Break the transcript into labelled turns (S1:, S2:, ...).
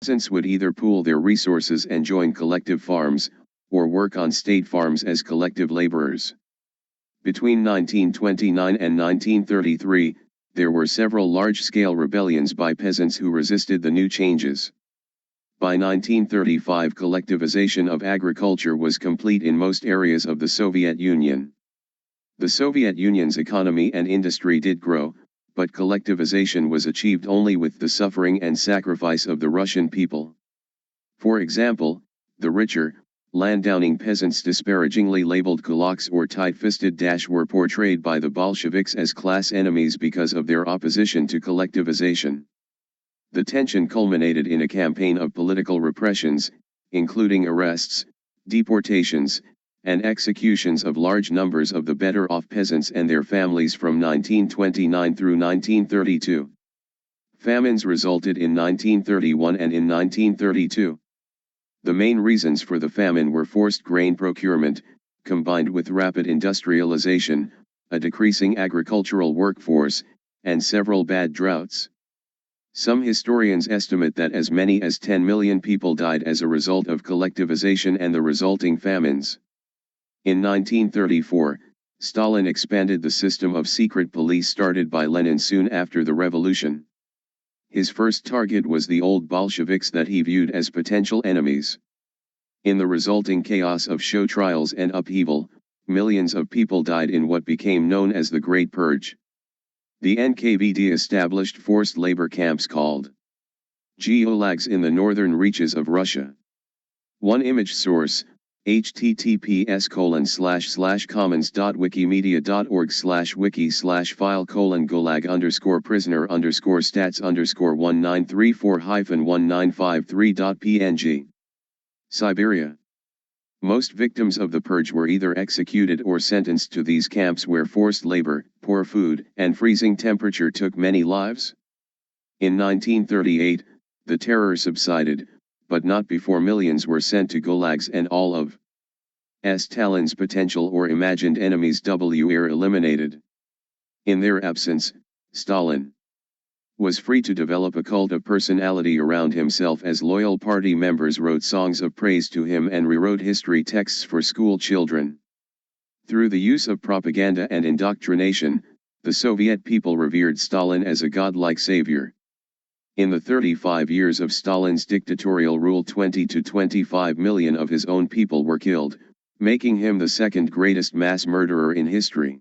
S1: Peasants would either pool their resources and join collective farms, or work on state farms as collective laborers. Between 1929 and 1933, there were several large-scale rebellions by peasants who resisted the new changes. By 1935, collectivization of agriculture was complete in most areas of the Soviet Union. The Soviet Union's economy and industry did grow, but collectivization was achieved only with the suffering and sacrifice of the Russian people. For example, the richer, landowning peasants disparagingly labeled kulaks or tight-fisted were portrayed by the Bolsheviks as class enemies because of their opposition to collectivization. The tension culminated in a campaign of political repressions, including arrests, deportations, and executions of large numbers of the better-off peasants and their families from 1929 through 1932. Famines resulted in 1931 and in 1932. The main reasons for the famine were forced grain procurement, combined with rapid industrialization, a decreasing agricultural workforce, and several bad droughts. Some historians estimate that as many as 10 million people died as a result of collectivization and the resulting famines. In 1934, Stalin expanded the system of secret police started by Lenin soon after the revolution. His first target was the old Bolsheviks that he viewed as potential enemies. In the resulting chaos of show trials and upheaval, millions of people died in what became known as the Great Purge. The NKVD established forced labor camps called Gulags in the northern reaches of Russia. One image source, https://commons.wikimedia.org/wiki/file:/gulag_prisoner_stats_1934-1953.png. Siberia. Most victims of the purge were either executed or sentenced to these camps where forced labor, poor food, and freezing temperature took many lives. In 1938, the terror subsided, but not before millions were sent to gulags and all of Stalin's potential or imagined enemies were eliminated. In their absence, Stalin was free to develop a cult of personality around himself as loyal party members wrote songs of praise to him and rewrote history texts for school children. Through the use of propaganda and indoctrination, the Soviet people revered Stalin as a godlike savior. In the 35 years of Stalin's dictatorial rule, 20 to 25 million of his own people were killed, making him the second greatest mass murderer in history.